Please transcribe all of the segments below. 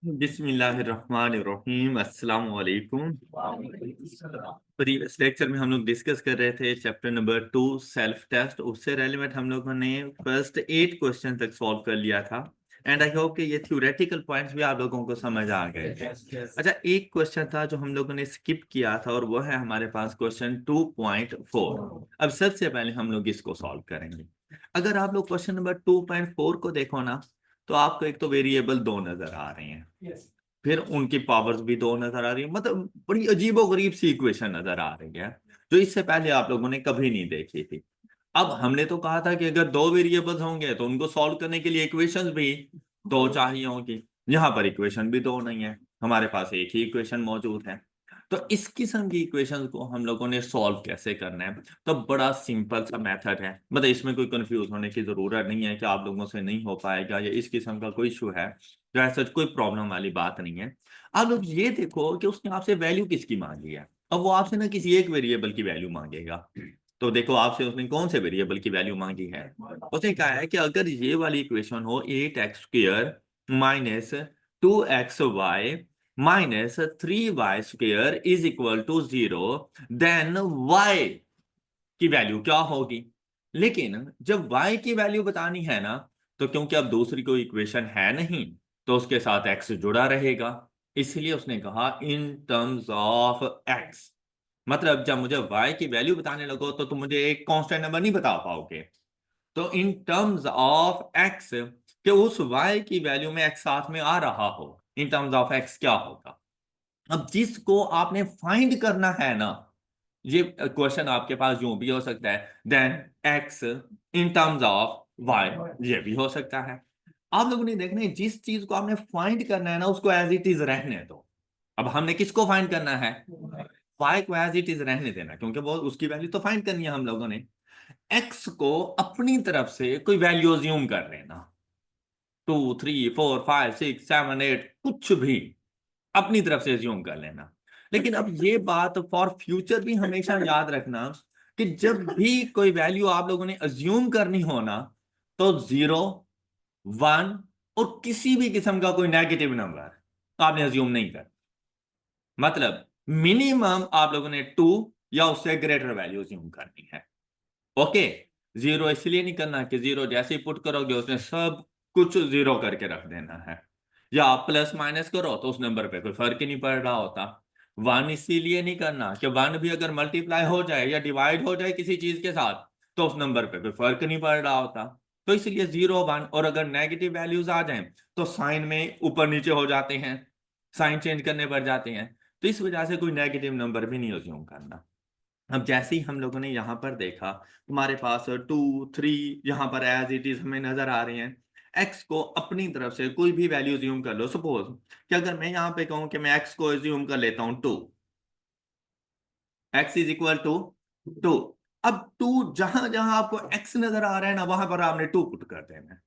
बिस्मिल्लाहिर्रहमानिर्रहीम अस्सलाम वालेकुम। प्रीवियस लेक्चर में हम लोग डिस्कस कर रहे थे चैप्टर नंबर 2 सेल्फ टेस्ट। उससे रेलिवेंट हम लोगों ने फर्स्ट 8 क्वेश्चन तक सॉल्व कर लिया था एंड आई होप कि ये थ्योरेटिकल पॉइंट्स भी आप लोगों को समझ आ गए थे। अच्छा, एक क्वेश्चन था जो हम लोगों ने स्किप किया था और वो है हमारे पास क्वेश्चन 2.4। अब सबसे पहले हम लोग इसको सॉल्व करेंगे। अगर आप लोग क्वेश्चन नंबर 2.4 को देखो ना, तो आपको एक तो वेरिएबल दो नजर आ रही हैं, फिर उनकी पावर्स भी दो नजर आ रही है। मतलब बड़ी अजीबोगरीब सी इक्वेशन नजर आ रही है जो इससे पहले आप लोगों ने कभी नहीं देखी थी। अब हमने तो कहा था कि अगर दो वेरिएबल्स होंगे तो उनको सॉल्व करने के लिए इक्वेशंस भी दो चाहिए होगी। यहाँ पर इक्वेशन भी दो नहीं है, हमारे पास एक ही इक्वेशन मौजूद है। तो इस किस्म की इक्वेशंस को हम लोगों ने सॉल्व कैसे करना है? तो बड़ा सिंपल सा मेथड है, मतलब इसमें कोई कंफ्यूज होने की जरूरत नहीं है कि आप लोगों से नहीं हो पाएगा या इस किस्म का कोई इशू है। तो ऐसा कोई प्रॉब्लम वाली बात नहीं है। आप लोग ये देखो कि उसने आपसे वैल्यू किसकी मांगी है। अब वो आपसे ना किसी एक वेरिएबल की वैल्यू मांगेगा। तो देखो आपसे उसने कौन से वेरिएबल की वैल्यू मांगी है। उसने कहा है कि अगर ये वाली इक्वेशन हो 8x² minus 2xy minus 3y² is equal to 0, then y की वैल्यू क्या होगी। लेकिन जब y की वैल्यू बतानी है ना, तो क्योंकि अब दूसरी कोई इक्वेशन है नहीं, तो उसके साथ x जुड़ा रहेगा। इसलिए उसने कहा इन टर्म्स ऑफ x। मतलब जब मुझे y की वैल्यू बताने लगो तो तुम मुझे एक कांस्टेंट नंबर नहीं बता पाओगे। तो इन टर्म्स ऑफ x, कि उस y की वैल्यू में x साथ में आ रहा हो, इन टर्म्स ऑफ x क्या होगा। अब जिसको आपने फाइंड करना है ना, ये क्वेश्चन आपके पास यूं भी हो सकता है, then x in terms of y, ये भी हो सकता है। आप लोगों ने देखना है जिस चीज को आपने फाइंड करना है ना, उसको एज इट इज रहने दो। अब हमने किसको फाइंड करना है? y को एज इट इज रहने देना, क्योंकि वो उसकी वैल्यू तो फाइंड करनी है हम लोगों ने। x को अपनी तरफ से कोई वैल्यू अज्यूम कर लेना, 2 3 4 5 6 7 8, कुछ भी अपनी तरफ से अज्यूम कर लेना। लेकिन अब ये बात फॉर फ्यूचर भी हमेशा याद रखना कि जब भी कोई वैल्यू आप लोगों ने अज्यूम करनी हो ना, तो 0 1 और किसी भी किस्म का कोई नेगेटिव नंबर आपने अज्यूम नहीं कर। मतलब मिनिमम आप लोगों ने 2 या उससे ग्रेटर वैल्यू अज्यूम करनी है। ओके, 0 इसलिए नहीं करना कि 0 जैसे ही पुट करोगे उसने सब कुछ 0 करके रख देना है, या आप प्लस माइनस करो तो उस नंबर पे कोई फर्क ही नहीं पड़ रहा होता। 1 इसीलिए नहीं करना कि 1 भी अगर मल्टीप्लाई हो जाए या डिवाइड हो जाए किसी चीज के साथ, तो उस नंबर पे कोई फर्क नहीं पड़ रहा होता। तो इसलिए 0 1, और अगर नेगेटिव वैल्यूज आ जाएं तो साइन में ऊपर नीचे हो जाते हैं, साइन चेंज करने पड़ जाते हैं। तो इस वजह से कोई नेगेटिव नंबर भी नहीं अज्यूम करना। अब जैसे ही हम लोगों ने यहां पर देखा, हमारे पास 2 3 यहां पर एज इट इज हमें नजर आ रहे हैं। एक्स को अपनी तरफ से कोई भी वैल्यू ज्यूम कर लो। सपोज कि अगर मैं यहां पे कहूं कि मैं एक्स को ज्यूम कर लेता हूं 2, एक्स इज इक्वल टू 2। अब 2 जहां जहां आपको एक्स नजर आ रहा है ना, वहां पर आपने 2 पुट कर देना है।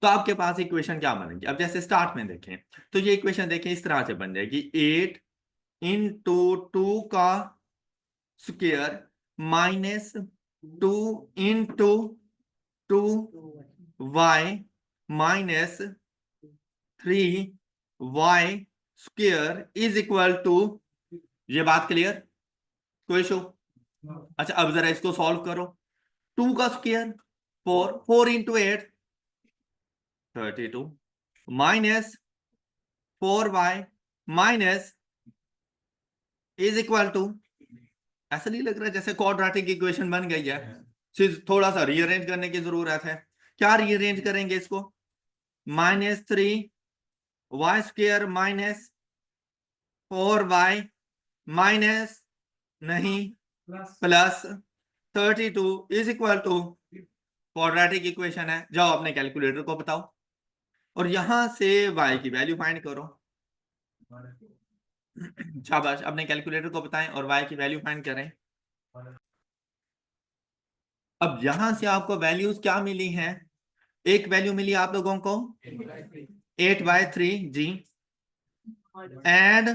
तो आपके पास इक्वेशन क्या बनेगी? अब जैसे स्टार्ट में देखें तो ये इक्वेशन देखें इस तरह से बन जाएगी, 8 इंटू 2 का square minus 2 into 2y minus 3y square is equal to. ये बात क्लियर? कोई इशू? अच्छा, अब जरा इसको सॉल्व करो। 2 का square 4, 4 into 8 32 minus 4y minus is equal to. ऐसा नहीं लग रहा जैसे क्वाड्रेटिक इक्वेशन बन गई है? सिर्फ थोड़ा सा रीअरेंज करने की जरूरत है। क्या रीअरेंज करेंगे इसको? -3y² माइनस 4y माइनस, नहीं, plus 32 is equal to. Quadratic equation है, जाओ अपने कैलकुलेटर को बताओ और यहां से y की वैल्यू फाइंड करो। शाबाश, अपने कैलकुलेटर को बताएं और y की वैल्यू फाइंड करें। अब यहां से आपको वैल्यूज क्या मिली हैं? एक वैल्यू मिली आप लोगों को 8/3 जी, एंड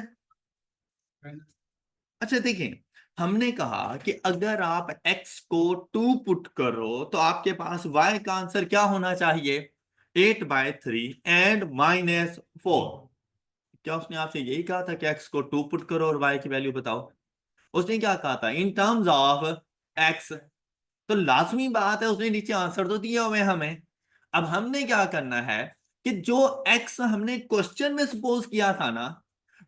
अच्छा देखिए, हमने कहा कि अगर आप x को 2 पुट करो तो आपके पास y का आंसर क्या होना चाहिए? 8/3 एंड -4। क्या उसने आपसे यही कहा था कि एक्स को 2 पुट करो और वाई की वैल्यू बताओ? उसने क्या कहा था? इन टर्म्स ऑफ एक्स। तो लाजमी बात है उसने नीचे आंसर तो दिए हुए हमें। अब हमने क्या करना है कि जो एक्स हमने क्वेश्चन में सपोज किया था ना,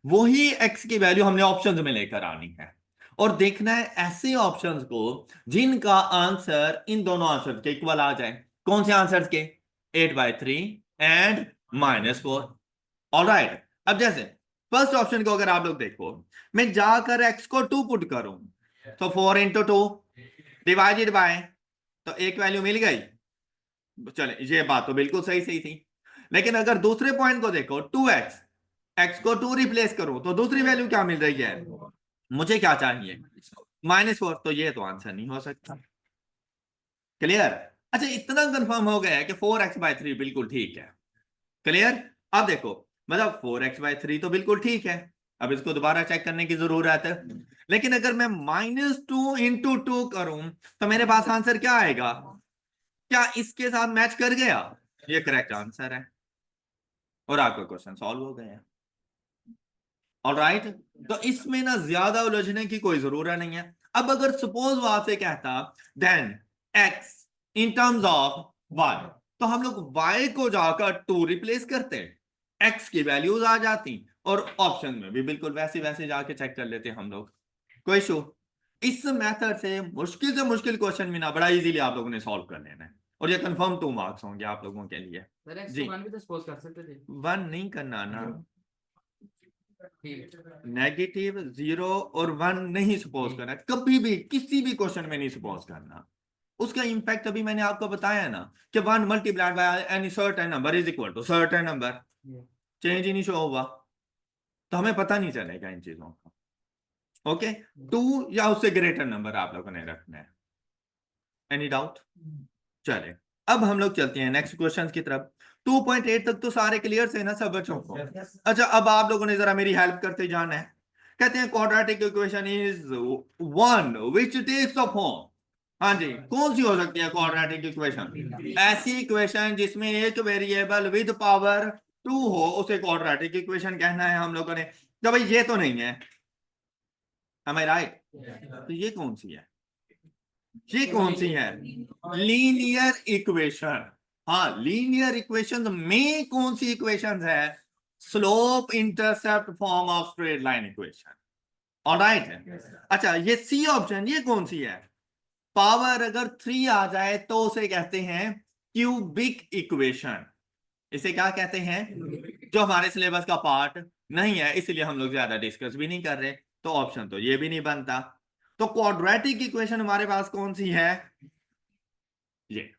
वही एक्स की वैल्यू हमने ऑप्शंस में लेकर आनी है और देखना है ऐसे ऑप्शंस को जिनका आंसर इन दोनों आंसर के इक्वल आ जाए। कौन से आंसर के? 8/3 एंड -4। ऑलराइट, अब जैसे फर्स्ट ऑप्शन को अगर आप लोग देखो, मैं जाकर एक्स को 2 पुट करूं तो 4 × 2 डिवाइडेड बाय, तो एक वैल्यू मिल गई। चले, ये बात तो बिल्कुल सही सही थी। लेकिन अगर दूसरे पॉइंट को देखो 2x, एक्स को 2 रिप्लेस करो तो दूसरी वैल्यू क्या मिल रही है? मुझे क्या चाहिए? -4। तो ये तो आंसर नहीं हो सकता। क्लियर? अच्छा, इतना कंफर्म हो गया है कि 4x/3 बिल्कुल ठीक है। क्लियर? अब देखो, मतलब 4x/3 तो बिल्कुल ठीक है। अब इसको दोबारा चेक करने की जरूरत है। लेकिन अगर मैं -2 × 2 करूं तो मेरे पास आंसर क्या आएगा? क्या इसके साथ मैच कर गया? ये करेक्ट आंसर है और आपका क्वेश्चन सॉल्व हो गया। ऑलराइट, तो इसमें ना ज्यादा उलझने की कोई जरूरत नहीं है। अब अगर सपोज वो आपसे कहता then x in terms of y, तो हम लोग y को जाकर 2 रिप्लेस करते, x की वैल्यूज आ जाती और ऑप्शन में भी बिल्कुल वैसे वैसे जाके चेक कर लेते हम लोग। कोई इशू? इस मेथड से मुश्किल क्वेश्चन भी ना बड़ा इजीली आप लोगों ने सॉल्व कर लेना है और ये कंफर्म 2 मार्क्स होंगे आप लोगों के लिए। जी, 1 भी तो सपोज कर सकते थे। 1 नहीं करना ना, नेगेटिव 0 और 1 नहीं सपोज करना, कभी भी किसी भी क्वेश्चन में नहीं सपोज करना। उसका इंपैक्ट अभी मैंने आपको बताया ना कि 1 multiplied by any certain number is equal to certain number, change ही नहीं शो होगा तो हमें पता नहीं चलेगा इन चीजों का। ओके, 2 या उससे ग्रेटर नंबर आप लोगों ने रखना है। Any doubt? चले, अब हम लोग चलते हैं नेक्स्ट क्वेश्चन की तरफ। 2.8 तक तो सारे क्लियर से ना सब बच्चों को? अच्छा, अब आप लोगों ने जरा मेरी हेल्प करते जाना है। कहते हैं quadratic equation is one which takes the form. हाँ जी, कौन सी हो सकती है क्वाड्रेटिक इक्वेशन? ऐसी इक्वेशन जिसमें एक वेरिएबल विद पावर 2 हो, उसे क्वाड्रेटिक इक्वेशन कहना है हम लोगों ने। तो भाई ये तो नहीं है, am I right? तो ये कौन सी है? ये कौन सी है? Linear equation. हाँ, लीनियर इक्वेशन में कौन सी इक्वेशन है? Slope intercept form of straight line equation. Alright है। अच्छा, ये सी ऑप्शन ये कौन सी है? पावर अगर 3 आ जाए तो उसे कहते हैं क्यूबिक इक्वेशन। इसे क्या कहते हैं? जो हमारे सिलेबस का पार्ट नहीं है इसलिए हम लोग ज्यादा डिस्कस भी नहीं कर रहे, तो ऑप्शन तो ये भी नहीं बनता। तो क्वाड्रेटिक इक्वेशन हमारे पास कौन सी है? ये।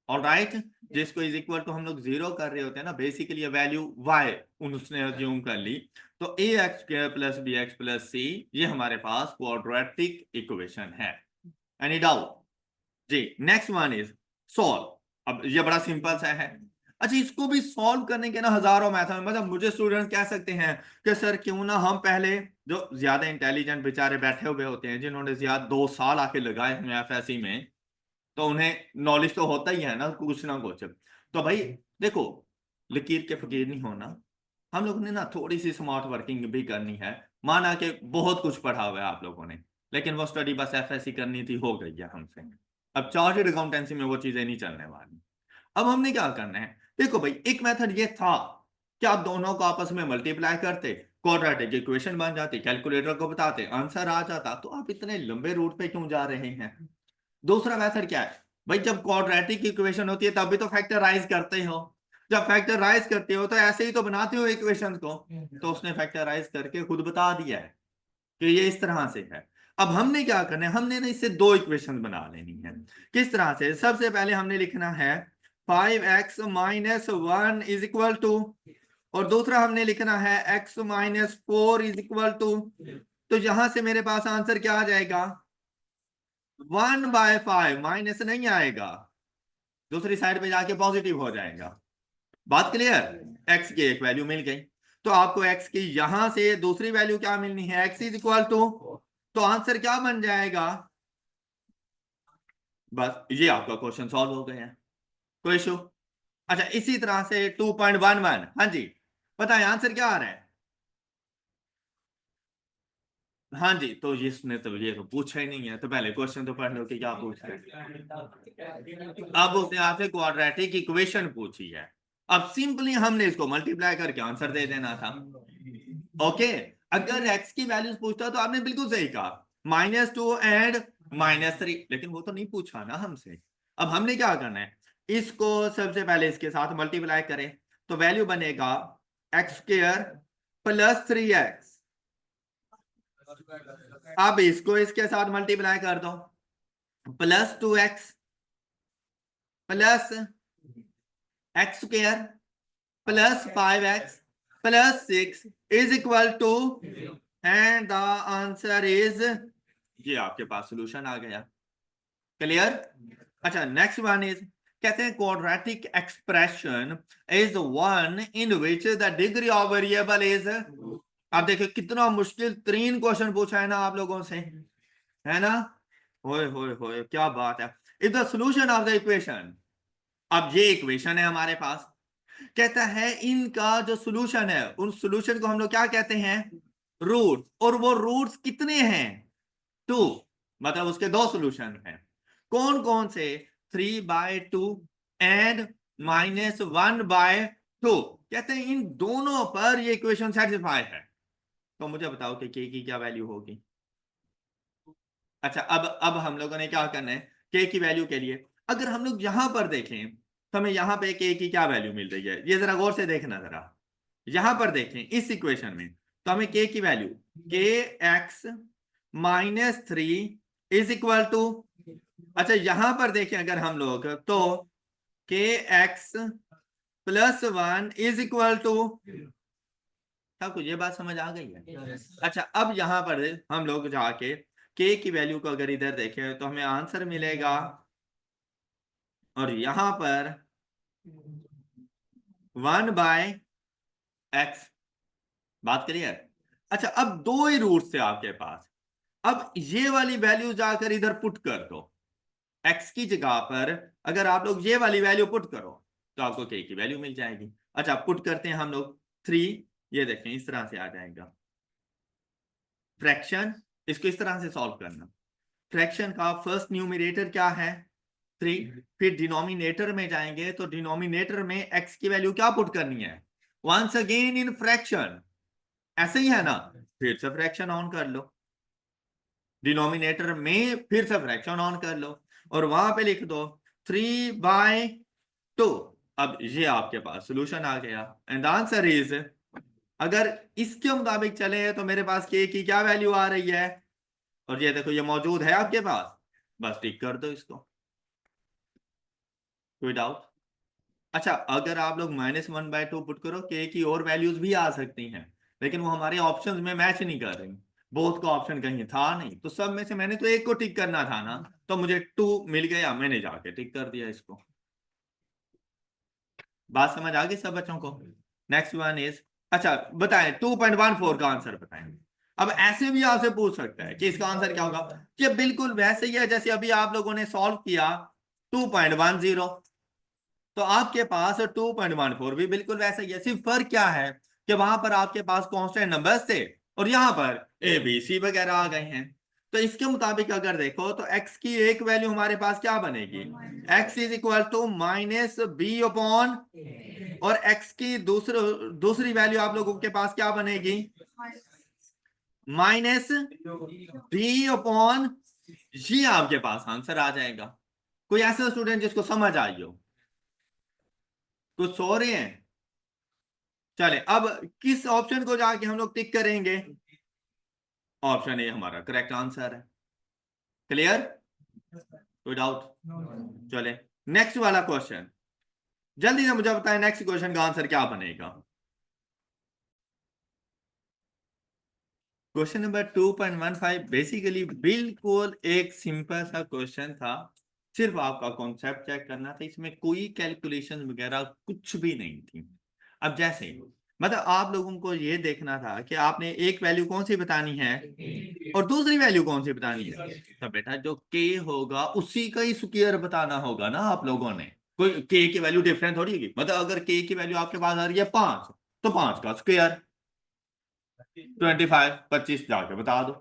ऑलराइट, जिसको इज इक्वल टू हम लोग 0 कर रहे होते हैं ना, बेसिकली वैल्यू y उसने अज्यूम कर ली, तो ax² + bx + c ये हमारे पास क्वाड्रेटिक इक्वेशन है। Any doubt? जी, नेक्स्ट वन इज सॉल्व। अब ये बड़ा सिंपल सा है। अच्छा, इसको भी सॉल्व करने के ना हजारों मेथड, मतलब मुझे स्टूडेंट कह सकते हैं कि सर क्यों ना हम पहले, जो ज्यादा इंटेलिजेंट बेचारे बैठे हुए होते हैं जिन्होंने ज्यादा 2 साल आके लगाए हैं एफएससी में, तो उन्हें नॉलेज तो होता ही है ना कुछ। तो भाई देखो, लकीर के फकीर नहीं होना, हम लोगों ने ना थोड़ी सी स्मार्ट वर्किंग भी करनी है। माना कि बहुत कुछ पढ़ा हुआ है आप लोगों ने, लेकिन वो स्टडी बस एफएससी करनी थी, हो गई है हमसे। अब चार्टर्ड अकाउंटेंसी में वो चीजें नहीं चलने वाली। अब हमने क्या करना है? देखो भाई, एक मेथड ये था कि आप दोनों को आपस में मल्टीप्लाई करते, क्वाड्रेटिक इक्वेशन बन जाती, कैलकुलेटर को बताते, आंसर आ जाता। तो आप इतने लंबे रूट पे क्यों जा रहे हैं? दूसरा मेथड क्या है भाई? जब क्वाड्रेटिक इक्वेशन होती है तब भी तो फैक्टराइज करते हो, जब फैक्टराइज करते हो तो ऐसे ही तो बनाते हो इक्वेशन को। तो उसने फैक्टराइज करके खुद बता दिया है कि ये इस तरह से है। अब हमने क्या करना है? हमने ना इससे 2 इक्वेशन बना लेनी है। किस तरह से? सबसे पहले हमने लिखना है 5x - 1 इज इक्वल टू, और दूसरा हमने लिखना है x - 4 इज इक्वल टू। तो यहां से मेरे पास आंसर क्या आ जाएगा? 1/5 माइनस नहीं आएगा, दूसरी साइड पे जाके पॉजिटिव हो जाएगा। बात क्लियर? x की एक वैल्यू मिल गई, तो आपको x की यहां से दूसरी वैल्यू क्या मिलनी है? x इज इक्वल टू, तो आंसर क्या बन जाएगा? बस ये आपका क्वेश्चन सॉल्व हो गया। कोई इशू? अच्छा, इसी तरह से 2.11, हाँ जी, बताएं आंसर क्या आ रहा है? हाँ जी, तो इसने तो ये तो पूछा ही नहीं है, तो पहले क्वेश्चन तो पढ़ लो कि क्या पूछ रहे हैं। अब उसने आपसे क्वाड्रेटिक इक्वेशन पूछी है, अब सिंपली हमने इसको मल्टीप्लाई करके आंसर दे देना था। ओके, अगर एक्स की वैल्यूज पूछता तो आपने बिल्कुल सही कहा -2 एंड -3, लेकिन वो तो नहीं पूछा ना हमसे। अब हमने क्या करना है, इसको सबसे पहले इसके साथ मल्टीप्लाई करें, तो वैल्यू बनेगा x² + 3x। अब इसको इसके साथ मल्टीप्लाई कर दो, +2x + x² + 5x + 6 is equal to, and the answer is, ये आपके पास सोल्यूशन आ गया। क्लियर? अच्छा, नेक्स्ट वन इज, कहते हैं quadratic expression is one in which the degree of variable is. आप देखिए कितना मुश्किल 3 क्वेश्चन पूछा है ना आप लोगों से, है ना? होए होए होए, क्या बात है। Is the solution of the equation. अब ये इक्वेशन है हमारे पास, कहता है इनका जो सोल्यूशन है, उन सोल्यूशन को हम लोग क्या कहते हैं, रूट्स। और वो रूट्स कितने हैं, 2, मतलब उसके 2 सोल्यूशन हैं। कौन कौन से, 3/2 एंड -1/2। कहते हैं इन दोनों पर ये इक्वेशन सेटिस्फाई है। तो मुझे बताओ कि k की क्या वैल्यू होगी। अच्छा, अब हम लोगों ने क्या करना है, k की वैल्यू के लिए अगर हम लोग यहां पर देखें तो हमें यहां पे k की क्या वैल्यू मिल रही है, ये जरा गौर से देखना जरा। यहां पर देखें इस इक्वेशन में, तो हमें k की value kx -3 is equal to, अच्छा यहां पर देखें अगर हम लोग, तो kx +1 इज इक्वल टू, आपको ये बात समझ आ गई है? अच्छा, अब यहां पर हम लोग जाके k की वैल्यू को अगर इधर देखें तो हमें आंसर मिलेगा, और यहां पर 1/x। बात क्लियर? अच्छा, अब 2 ही रूट थे आपके पास, अब ये वाली वैल्यू जाकर इधर पुट कर दो, x की जगह पर अगर आप लोग ये वाली वैल्यू पुट करो तो आपको k की वैल्यू मिल जाएगी। अच्छा, पुट करते हैं हम लोग 3, ये देखें इस तरह से आ जाएगा फ्रैक्शन। इसको इस तरह से सॉल्व करना, फ्रैक्शन का फर्स्ट न्यूमरेटर क्या है, 3, फिर डिनोमिनेटर में जाएंगे तो डिनोमिनेटर में x की वैल्यू क्या पुट करनी है, वंस अगेन इन फ्रैक्शन, ऐसे ही है ना, फिर से फ्रैक्शन ऑन कर लो, डिनोमिनेटर में फिर से फ्रैक्शन ऑन कर लो, और वहां पे लिख दो 3/2। अब ये आपके पास सोल्यूशन आ गया, एंड आंसर इज, अगर इसके मुताबिक चले तो मेरे पास k की क्या वैल्यू आ रही है, और ये देखो ये मौजूद है आपके पास, बस टिक कर दो इसको। कोई डाउट? अच्छा, अगर आप लोग -1/2 पुट करो, k की और वैल्यूज भी आ सकती हैं, लेकिन वो हमारे ऑप्शंस में मैच नहीं कर रही, बोथ का ऑप्शन कहीं था नहीं, तो सब में से मैंने तो एक को टिक करना था ना, तो मुझे 2 मिल गया, मैंने जाके टिक कर दिया इसको। बात समझ आ गई सब बच्चों को? नेक्स्ट वन इज, अच्छा बताएं 2.14 का आंसर बताएं। अब ऐसे भी आपसे पूछ सकता है कि इसका आंसर क्या होगा, कि बिल्कुल वैसे ही है जैसे अभी आप लोगों ने सॉल्व किया 2.10, तो आपके पास 2.14 भी बिल्कुल वैसा ही है, सिर्फ फर्क क्या है कि वहां पर आपके पास कांस्टेंट नंबर्स थे और यहां पर ए बी सी वगैरह आ गए हैं। तो इसके मुताबिक अगर देखो तो x की एक वैल्यू हमारे पास क्या बनेगी, x is equal to -b upon, और x की दूसरी वैल्यू आप लोगों के पास क्या बनेगी, -b अपॉन, ये आपके पास आंसर आ जाएगा। कोई ऐसा स्टूडेंट जिसको समझ आई हो? कुछ सो रहे हैं? चले, अब किस ऑप्शन को जाके हम लोग टिक करेंगे, ऑप्शन ए हमारा करेक्ट आंसर है। क्लियर? कोई डाउट? चले, नेक्स्ट वाला क्वेश्चन, जल्दी से मुझे बताएं नेक्स्ट क्वेश्चन का आंसर क्या बनेगा। क्वेश्चन नंबर 2.15 बेसिकली बिल्कुल एक सिंपल सा क्वेश्चन था, सिर्फ आपका कॉन्सेप्ट चेक करना था, इसमें कोई कैलकुलेशन वगैरह कुछ भी नहीं थी। अब जैसे मतलब आप लोगों को ये देखना था कि आपने एक वैल्यू कौन सी बतानी है और दूसरी वैल्यू कौन सी बतानी है, तो बेटा जो k होगा उसी का ही स्क्वायर बताना होगा ना आप लोगों ने। कोई k की वैल्यू डिफरेंट थोड़ी होगी, मतलब अगर k की वैल्यू आपके पास आ रही है 5, तो 5 का स्क्वायर 25 25 जाके बता दो।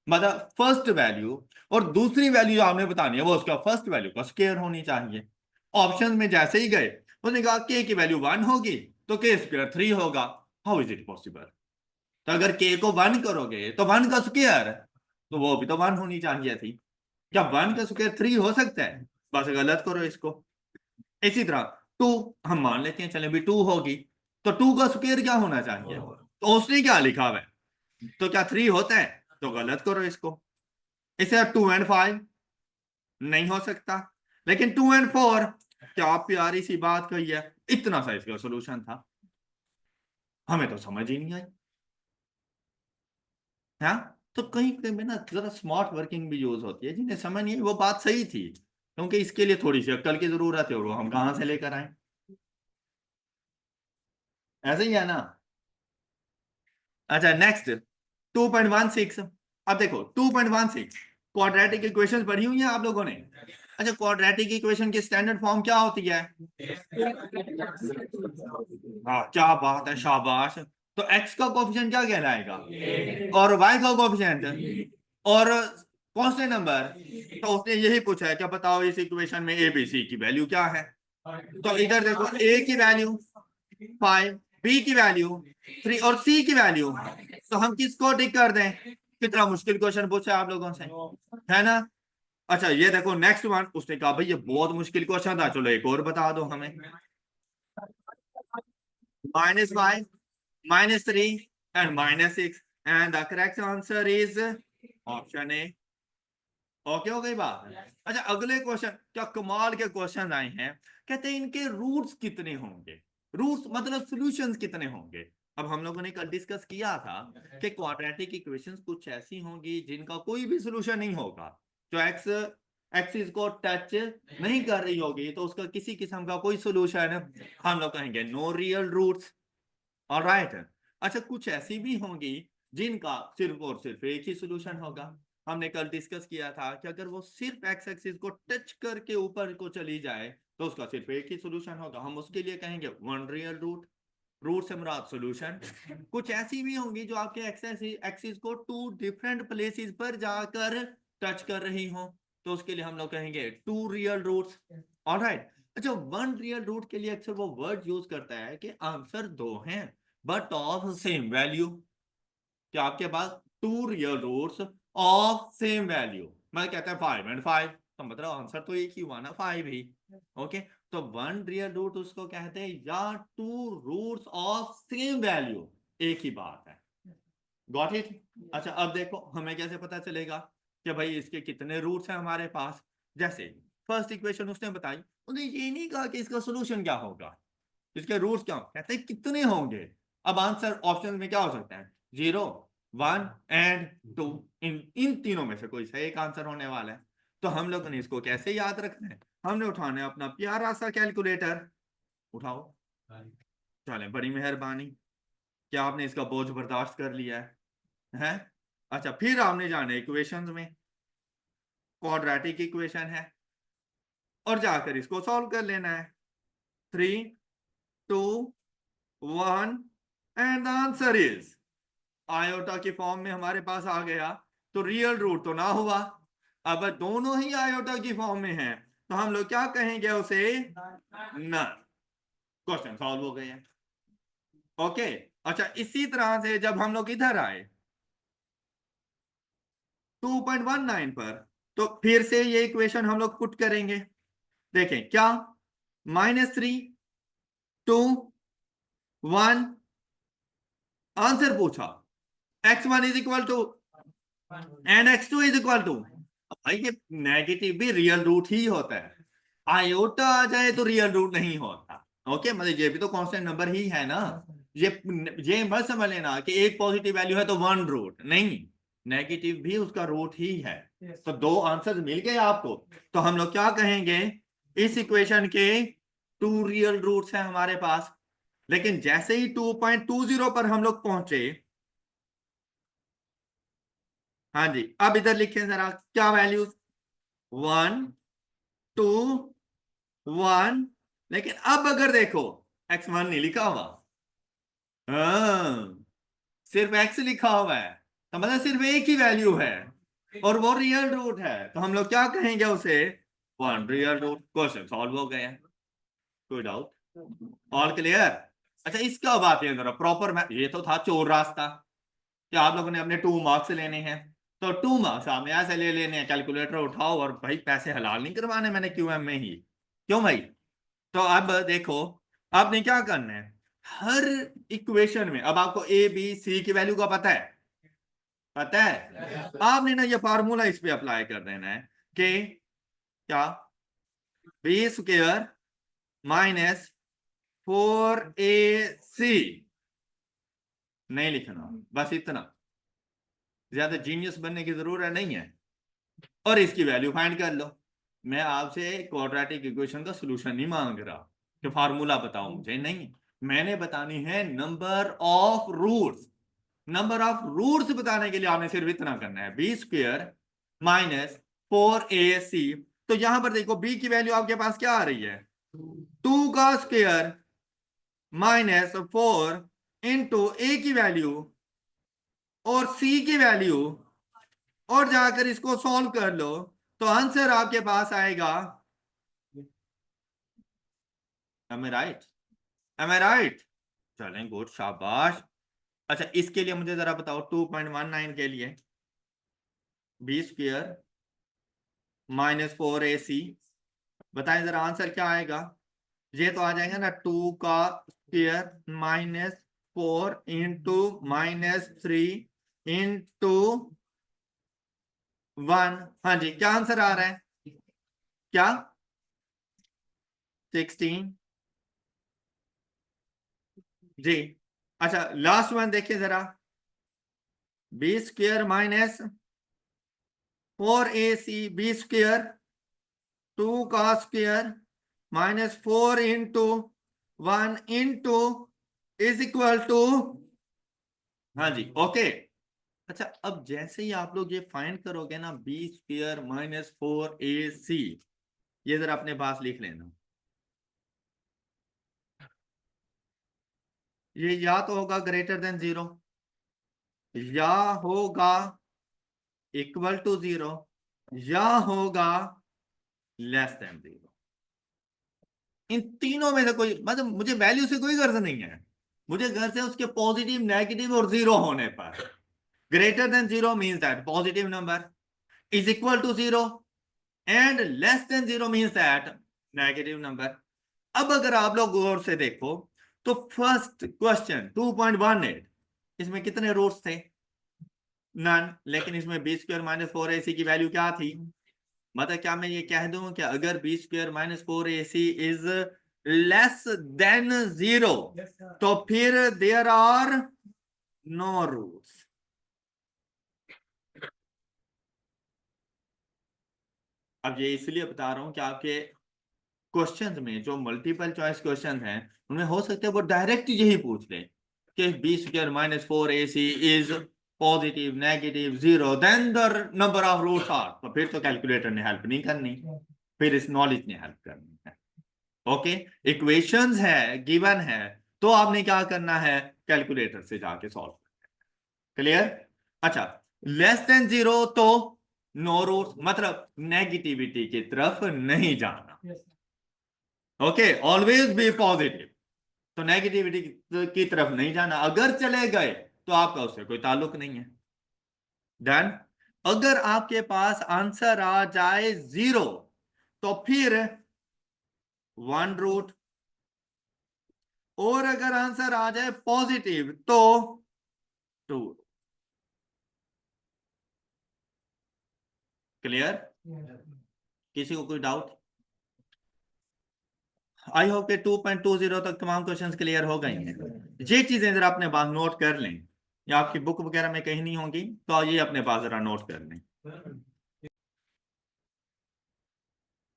मतलब फर्स्ट वैल्यू और दूसरी वैल्यू जो आपने बतानी है वो उसका फर्स्ट वैल्यू का स्क्वायर होनी चाहिए। ऑप्शन में जैसे ही गए उसने कहा के की वैल्यू 1 होगी तो के स्क्वायर 3 होगा। How is it possible? तो अगर के को 1 करोगे तो 1 का स्क्वायर तो वो भी तो 1 होनी चाहिए थी। क्या 1 का स्क्वायर 3 हो सकता है? बस गलत करो इसको। इसी तरह 2 हम मान लेते हैं, चले भी 2 होगी तो 2 का स्क्वायर क्या होना चाहिए? तो उसने क्या लिखा हुआ है? तो क्या 3 होता है? तो गलत करो इसको। इसे 2 एंड 5 नहीं हो सकता, लेकिन 2 एंड 4 क्या प्यारी सी बात कही है। इतना सा इसका सोल्यूशन था, हमें तो समझ ही नहीं आई। हाँ, तो कहीं कहीं में ना जरा स्मार्ट वर्किंग भी यूज होती है। जिन्हें समझ नहीं आई वो बात सही थी, क्योंकि इसके लिए थोड़ी सी अक्ल की जरूरत है और वो हम कहां से लेकर आए। ऐसे ही है ना। अच्छा नेक्स्ट 2.16। अब देखो 2.16 क्वाड्रेटिक इक्वेशन पढ़ी हुई है आप लोगों ने? अच्छा, क्वाड्रेटिक इक्वेशन की स्टैंडर्ड फॉर्म क्या होती है? हाँ, क्या बात है, शाबाश। तो x का कोफिशिएंट क्या कहलाएगा और y का कोफिशिएंट और कांस्टेंट नंबर। तो उसने यही पूछा है, क्या बताओ इस इक्वेशन में ए बी सी की वैल्यू क्या है? तो इधर देखो a की वैल्यू 5, b की वैल्यू 3 और c की वैल्यू। तो हम किसको टिक कर दें? कितना मुश्किल क्वेश्चन पूछा आप लोगों से, है ना। अच्छा ये देखो नेक्स्ट वन, उसने कहा भाई ये बहुत मुश्किल क्वेश्चन था, चलो एक और बता दो हमें। -5, -3 and -6 and the correct answer is option A. Okay हो गई बात। अच्छा अगले क्वेश्चन, क्या कमाल के क्वेश्चन आए हैं। कहते हैं इनके रूट्स कितने होंगे? रूट्स मतलब सॉल्यूशंस कितने होंगे? अब हम लोगों ने कल डिस्कस किया था कि क्वाड्रेटिक इक्वेशंस कुछ ऐसी होंगी जिनका कोई भी सॉल्यूशन नहीं होगा। जो एक्स एक्सिस को टच नहीं कर रही होगी तो उसका किसी किस्म का कोई सॉल्यूशन हम लोग कहेंगे नो रियल रूट्स। ऑलराइट। अच्छा कुछ ऐसी भी होंगी जिनका सिर्फ और सिर्फ एक ही सॉल्यूशन होगा। हमने कल डिस्कस किया था कि अगर वो सिर्फ एक्स एक्सिस को टच करके ऊपर को चली जाए तो उसका सिर्फ एक ही सॉल्यूशन होगा, हम उसके लिए कहेंगे वन रियल रूट। रूट से मुराद सॉल्यूशन। कुछ ऐसी भी होंगी जो आपके एक्सिस एक्सिस को टू डिफरेंट प्लेसेस पर जाकर टच कर रही हो, तो उसके लिए हम लोग कहेंगे टू रियल रूट्स। ऑलराइट। अच्छा वन रियल रूट के लिए अक्सर वो वर्ड यूज करता है कि आंसर दो हैं बट ऑफ सेम वैल्यू। क्या आपके पास two real roots of same value, मैं कहता है 5 and 5, तो मतलब आंसर तो एक ही हुआ ना 5 ही। ओके। तो वन रियल रूट उसको कहते हैं या two roots of same value, एक ही बात है। Got it. अच्छा अब देखो हमें कैसे पता चलेगा कि भाई इसके कितने रूट्स हैं हमारे पास। जैसे फर्स्ट इक्वेशन उसने बताई, उसने ये नहीं कहा कि इसका सोल्यूशन क्या होगा, इसके रूट्स क्या कहते हैं कितने होंगे। अब आंसर ऑप्शन में क्या हो सकता है? 0, 1 एंड 2। इन इन तीनों में से कोई सा एक आंसर होने वाला है। तो हम लोगों ने इसको कैसे याद रखना है? हमने उठाना है अपना प्यारा सा कैलकुलेटर। उठाओ। चले बड़ी मेहरबानी, क्या आपने इसका बोझ बर्दाश्त कर लिया है? अच्छा फिर आपने जाना इक्वेशंस में, क्वाड्रेटिक इक्वेशन है और जाकर इसको सॉल्व कर लेना है। 3, 2, 1 and the answer is iota की फॉर्म में हमारे पास आ गया। तो रियल रूट तो ना हुआ। अब दोनों ही आयोटा की फॉर्म में है तो हम लोग क्या कहेंगे उसे? नन। क्वेश्चन सॉल्व हो गए हैं। ओके। अच्छा इसी तरह से जब हम लोग इधर आए 2.19 पर, तो फिर से ये इक्वेशन हम लोग पुट करेंगे। देखें क्या, -3, 2, 1 आंसर पूछा, x1 is equal to and x2 is equal to. भाई ये नेगेटिव भी रियल रूट ही होता है, आयोटा आ जाए तो रियल रूट नहीं होता। ओके, मतलब ये भी तो कांस्टेंट नंबर ही है ना। ये ये मत समझ लेना कि एक पॉजिटिव वैल्यू है तो वन रूट नहीं, नेगेटिव भी उसका रूट ही है। तो दो आंसर मिल गए आपको। तो हम लोग क्या कहेंगे, इस इक्वेशन के टू रियल रूट्स हैं हमारे पास। लेकिन जैसे ही 2.20 पर हम लोग पहुंचे, हाँ जी अब इधर लिखें जरा क्या वैल्यूज, 1, 2, 1। लेकिन अब अगर देखो x1 नहीं लिखा हुआ, हाँ सिर्फ x लिखा हुआ है, तो मतलब सिर्फ एक ही वैल्यू है। और वो रियल रूट है तो हम लोग क्या कहेंगे उसे, one real root. Question solve हो गया। कोई डाउट? All clear? अच्छा इसका बात ये जरा प्रॉपर, ये तो था चोर रास्ता कि आप लोगों ने अपने 2 मार्क्स लेने हैं, तो 2 मार्क्स आपने ऐसे ले लेने हैं, कैलकुलेटर उठाओ और भाई पैसे हलाल नहीं करवाने मैंने क्यूएम में ही, क्यों भाई? तो अब देखो आपने क्या करना है, हर इक्वेशन में अब आपको ए बी सी की वैल्यू का पता है, पता है, आपने ना ये फार्मूला इस पे अप्लाई कर देना है कि क्या, बी स्क्वेयर माइनस 4ac, नहीं लिखना, बस इतना, ज्यादा जीनियस बनने की जरूरत नहीं है, और इसकी वैल्यू फाइंड कर लो। मैं आपसे क्वाड्रेटिक इक्वेशन का सॉल्यूशन नहीं मांग रहा कि फार्मूला बताओ मुझे, नहीं, मैंने बतानी है number of roots. Number of roots बताने के लिए आपने सिर्फ इतना करना है, बी स्क्वेयर माइनस 4ac। तो यहां पर देखो बी की वैल्यू आपके पास क्या आ रही है, 2 का स्क्वेयर माइनस 4 इंटू ए की वैल्यू और सी की वैल्यू, और जाकर इसको सॉल्व कर लो तो आंसर आपके पास आएगा। एम आई राइट? एम आई राइट? चलें गुड, शाबाश। अच्छा इसके लिए मुझे जरा बताओ 2.19 के लिए बी स्क्वेयर माइनस 4ac, बताएं जरा आंसर क्या आएगा। ये तो आ जाएगा ना 2 का square minus 4 into minus 3 into 1। हाँ जी क्या आंसर आ रहा है, क्या 16 जी। अच्छा लास्ट वन देखिए जरा, B square minus 4ac B square 2 का square minus 4 into 1 into is equal to, हाँ जी ओके। अच्छा अब जैसे ही आप लोग ये फाइंड करोगे ना बी स्क्वेयर माइनस 4ac, ये जरा अपने पास लिख लेना, ये या तो होगा ग्रेटर देन 0 या होगा इक्वल टू 0 या होगा लेस देन 0। इन तीनों में से कोई, मतलब मुझे वैल्यू से कोई गर्ज नहीं है, मुझे गर्ज है उसके पॉजिटिव नेगेटिव और 0 होने पर। Greater than 0 means that positive number, is equal to 0 and less than 0 means that negative number. अब अगर आप लोग गौर से देखो तो फर्स्ट क्वेश्चन 2.18, इसमें कितने रूट्स थे, नन, लेकिन इसमें बी स्क्वायर माइनस 4ac की वैल्यू क्या थी, मतलब क्या मैं ये कह दूं कि अगर B square minus 4ac is less than 0 तो फिर देयर आर नो रूट्स। अब ये इसलिए बता रहा हूं कि आपके क्वेश्चंस में जो मल्टीपल चॉइस क्वेश्चन हैं उनमें हो सकता है वो डायरेक्ट यही पूछ ले कि B square minus 4ac is positive negative 0 then the number of roots are, तो फिर तो कैलकुलेटर ने हेल्प नहीं करनी, फिर इस नॉलेज ने हेल्प करनी है। ओके, इक्वेशंस है गिवन है तो आपने क्या करना है, कैलकुलेटर से जाके सॉल्व। क्लियर? अच्छा लेस देन 0 तो नो रूट्स, मतलब नेगेटिविटी की तरफ नहीं जाना। ओके ऑलवेज बी पॉजिटिव, तो नेगेटिविटी की तरफ नहीं जाना, अगर चले गए तो आपका उससे कोई ताल्लुक नहीं है। डन। अगर आपके पास आंसर आ जाए 0 तो फिर 1 रूट, और अगर आंसर आ जाए पॉजिटिव तो 2। क्लियर? किसी को कोई डाउट? आई होप के 2.20 तक तमाम क्वेश्चंस क्लियर हो गए हैं। ये चीजें जरा अपने पास नोट कर लें, या आपकी बुक वगैरह में कहीं नहीं होंगी तो ये अपने पास जरा नोट कर लें।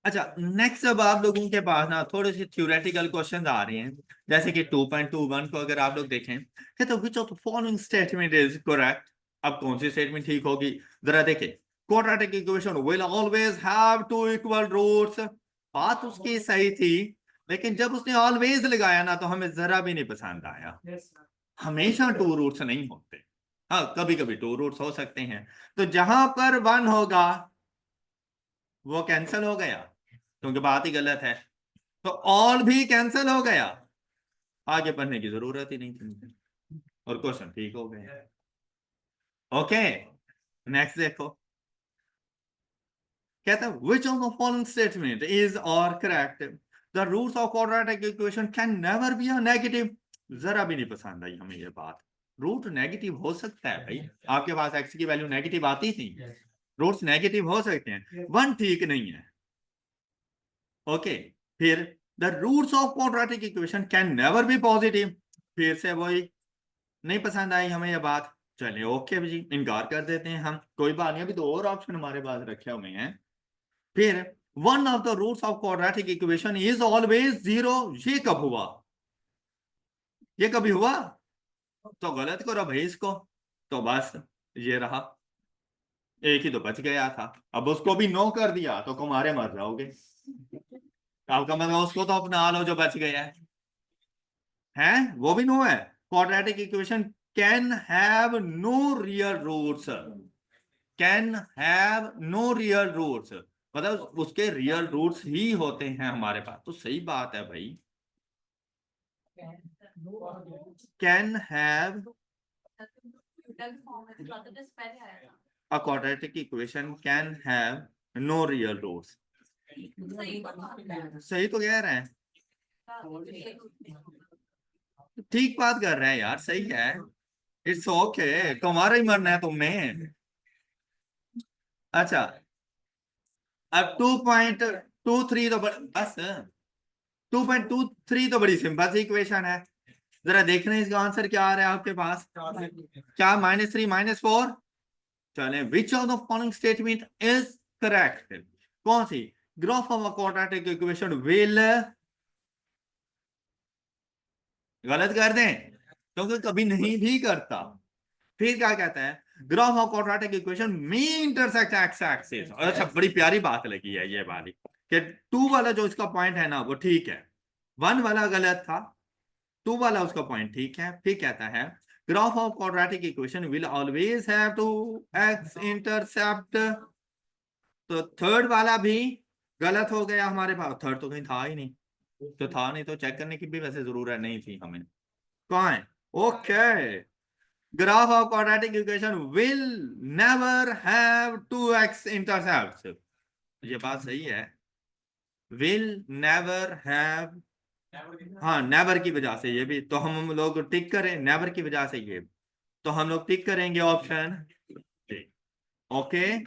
अच्छा नेक्स्ट अब आप लोगों के पास ना थोड़े से थ्योरेटिकल क्वेश्चंस आ रहे हैं, जैसे कि 2.21 को अगर आप लोग देखें कि तो which of the following statement is correct. अब कौन सी स्टेटमेंट ठीक होगी, जरा देखें। Quadratic equation will always have two equal roots, बात उसकी सही थी, लेकिन जब उसने ऑलवेज लगाया ना तो हमें जरा भी नहीं पसंद आया। हमेशा 2 रूट्स नहीं होते, हाँ कभी कभी टू रूट्स हो सकते हैं। तो जहां पर वन होगा वो कैंसिल हो गया क्योंकि बात ही गलत है, तो ऑल भी कैंसिल हो गया, आगे पढ़ने की जरूरत ही नहीं थी और क्वेश्चन ठीक हो गए। ओके नेक्स्ट देखो, कहता है which of the following statement is or correct, the roots of quadratic equation can never be a negative। जरा भी नहीं पसंद आई हमें ये बात, रूट नेगेटिव हो सकता है भाई, आपके पास एक्स की वैल्यू नेगेटिव आती थी, रूट्स नेगेटिव हो सकते हैं, वन ठीक नहीं है। ओके फिर the roots of quadratic equation can never be positive, फिर से वही, नहीं पसंद आई हमें ये बात, चलिए ओके जी इनकार कर देते हैं हम, कोई बात नहीं, अभी तो और ऑप्शन हमारे पास रखे हुए हैं। फिर one of the roots of quadratic equation is always zero, ये कब हुआ, ये कभी हुआ, तो गलत करो भाई इसको, तो बस ये रहा, एक ही तो बच गया था, अब उसको भी नो कर दिया तो कुमारे मर जाओगे, आपका मतलब उसको तो अपना लो जो बच गया है वो भी नो है। Quadratic equation can have no real roots, can have no real roots, मतलब उसके रियल रूट्स ही होते हैं हमारे पास, तो सही बात है भाई, can have a quadratic equation can have no real roots, सही तो कह रहे हैं, ठीक बात कर रहे हैं यार, सही है, इट्स ओके, तुम्हारा ही मरना है तुमने। अच्छा अब 2.23 तो बस 2.23 तो बड़ी सिंपल सी इक्वेशन है, जरा देख रहे हैं इसका आंसर क्या आ रहा है आपके पास, क्या -3 -4, चले which of the following statement is correct, कौन सी, graph of a quadratic equation will, गलत कर दें क्योंकि कभी नहीं भी करता, फिर क्या कहता है, graph of quadratic equation me intersect x axis, अच्छा बड़ी प्यारी बात लगी है ये वाली, कि टू वाला जो इसका पॉइंट है ना वो ठीक है, वन वाला गलत था, टू वाला उसका पॉइंट ठीक है, फिर कहता है graph of quadratic equation will always have two X intercept, तो थर्ड वाला भी गलत हो गया हमारे पास, थर्ड तो कहीं था ही नहीं, तो था नहीं तो चेक करने की भी वैसे जरूरत नहीं थी हमें, कौन है, okay graph of quadratic equation will never have two X intercept, ये बात सही है, विल नेवर हैव, हाँ नेवर की वजह से, ये भी तो हम लोग टिक करें, नेवर की वजह से ये, तो हम लोग टिक करेंगे ऑप्शन, ओके,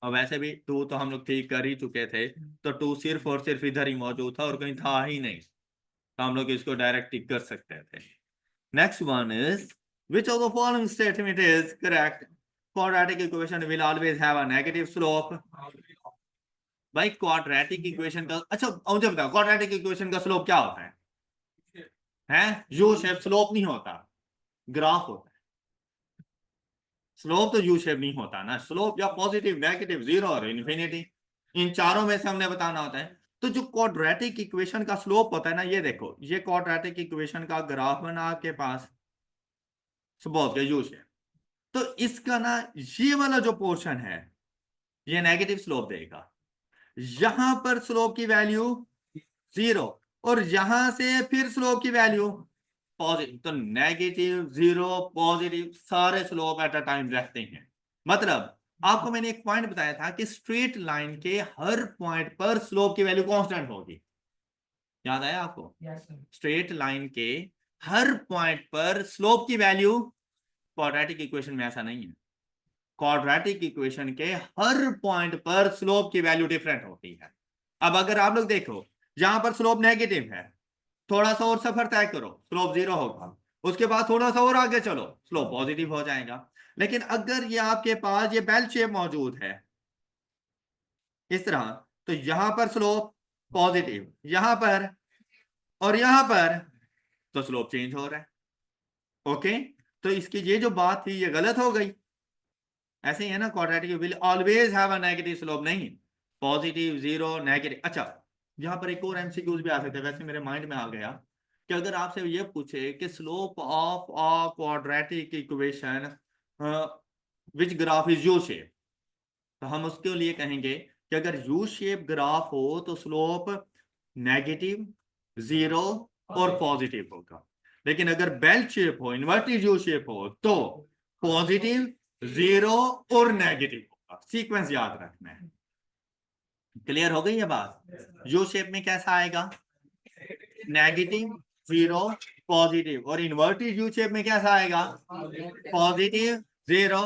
और वैसे भी टू तो हम लोग ठीक कर ही चुके थे, तो टू सिर्फ और सिर्फ इधर ही मौजूद था और कहीं था ही नहीं, तो हम लोग इसको डायरेक्ट टिक कर सकते थे। Next one is which of the following statement is correct, quadratic equation will always have a negative slope, भाई क्वाड्रेटिक इक्वेशन का, अच्छा मुझे बताओ क्वाड्रेटिक इक्वेशन का स्लोप क्या होता है यू शेप, स्लोप नहीं होता, ग्राफ होता है, स्लोप तो यू शेप नहीं होता ना, स्लोप या पॉजिटिव नेगेटिव जीरो और इन्फिनिटी, इन चारों में से हमने बताना होता है, तो जो क्वाड्रेटिक इक्वेशन का स्लोप होता है ना, ये देखो ये क्वाड्रेटिक इक्वेशन का ग्राफ बना आपके पास, सपोज का यू शेप, तो इसका ना ये वाला जो पोर्शन है ये नेगेटिव स्लोप देगा, यहां पर स्लोप की वैल्यू जीरो, और यहां से फिर स्लोप की वैल्यू पॉजिटिव, तो नेगेटिव जीरो पॉजिटिव सारे स्लोप एट अ टाइम रहते हैं, मतलब आपको मैंने एक पॉइंट बताया था कि स्ट्रेट लाइन के हर पॉइंट पर स्लोप की वैल्यू कांस्टेंट होगी, याद आया आपको, स्ट्रेट लाइन के हर पॉइंट पर स्लोप की वैल्यू, क्वाड्रेटिक इक्वेशन में ऐसा नहीं है, क्वाड्रेटिक इक्वेशन के हर पॉइंट पर स्लोप की वैल्यू डिफरेंट होती है। अब अगर आप लोग देखो यहां पर स्लोप नेगेटिव है, थोड़ा सा और सफर तय करो स्लोप जीरो होगा, उसके बाद थोड़ा सा और आगे चलो स्लोप पॉजिटिव हो जाएगा, लेकिन अगर ये आपके पास ये बेल शेप मौजूद है इस तरह, तो यहां पर स्लोप पॉजिटिव, यहां पर और यहां पर तो स्लोप चेंज हो रहा है, ओके, तो इसकी ये जो बात थी ये गलत हो गई, ऐसे ही है ना, quadratic will always have a negative slope, नहीं पॉजिटिव जीरो नेगेटिव। अच्छा यहाँ पर एक और एमसीक्यूज भी आ सकते हैं, वैसे मेरे माइंड में आ गया कि अगर आपसे ये पूछे कि slope of a quadratic equation which graph is U shape, तो हम उसके लिए कहेंगे कि अगर यू शेप ग्राफ हो तो स्लोप नेगेटिव, जीरो और पॉजिटिव होगा। लेकिन अगर बेल शेप हो, इन्वर्टेड यू शेप हो, तो पॉजिटिव, जीरो और नेगेटिव होगा। सीक्वेंस याद रखना है। क्लियर हो गई ये बात? यू शेप में कैसा आएगा? Negative, zero, positive. और इन्वर्टेड यू शेप में कैसा आएगा? Positive, zero.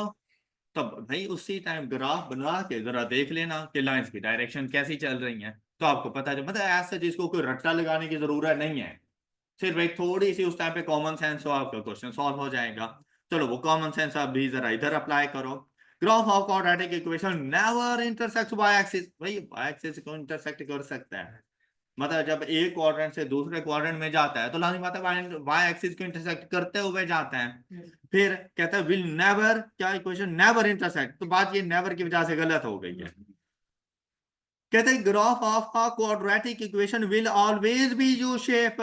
तब भाई उसी टाइम ग्राफ बना के जरा देख लेना कि लाइंस की डायरेक्शन कैसी चल रही है, तो आपको पता चल, मतलब ऐसा जिसको कोई रट्टा लगाने की जरूरत नहीं है, सिर्फ एक थोड़ी सी उस टाइम पे कॉमन सेंस हो, आपका क्वेश्चन सॉल्व हो जाएगा। चलो वो कॉमन सेंस आप भी जरा इधर अप्लाई करो। Graph of quadratic equation never intersect Y axis. भाई वाई एक्सिस को इंटरसेक्ट कर सकता है, मतलब जब एक क्वाड्रेंट से दूसरे क्वाड्रेंट में जाता है तो लाजिम बात है वाई एक्सिस को इंटरसेक्ट करते हुए जाता है। फिर कहता है विल नेवर, क्या इक्वेशन नेवर इंटरसेक्ट, तो बात ये नेवर की वजह से गलत हो गई है। कहते हैं graph of a quadratic equation will always be U shape.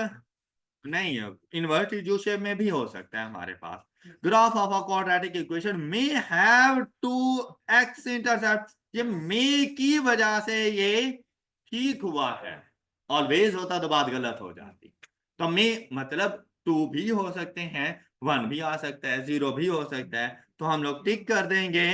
नहीं, इन्वर्टेड यू शेप में भी हो सकता है हमारे पास। Graph of a quadratic equation may have two X intercept. ये मे की वजह से ये ठीक हुआ है, ऑलवेज होता तो बात गलत हो जाती। तो मे मतलब टू भी हो सकते हैं, वन भी आ सकता है, जीरो भी हो सकता है, तो हम लोग टिक कर देंगे।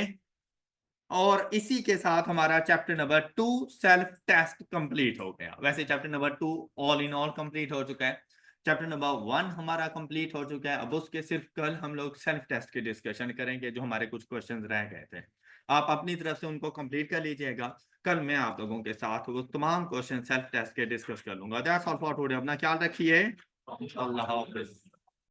और इसी के साथ हमारा chapter number 2 self test complete हो गया। वैसे chapter number 2 all in all complete हो चुका है। चैप्टर नंबर 1 हमारा कंप्लीट हो चुका है। अब उसके सिर्फ कल हम लोग सेल्फ टेस्ट की डिस्कशन करेंगे, जो हमारे कुछ क्वेश्चंस रह गए थे। आप अपनी तरफ से उनको कंप्लीट कर लीजिएगा। कल मैं आप लोगों के साथ वो तमाम क्वेश्चन सेल्फ टेस्ट के डिस्कस कर लूंगा। That's all for today. अपना ख्याल रखिए। अल्लाह हाफिज।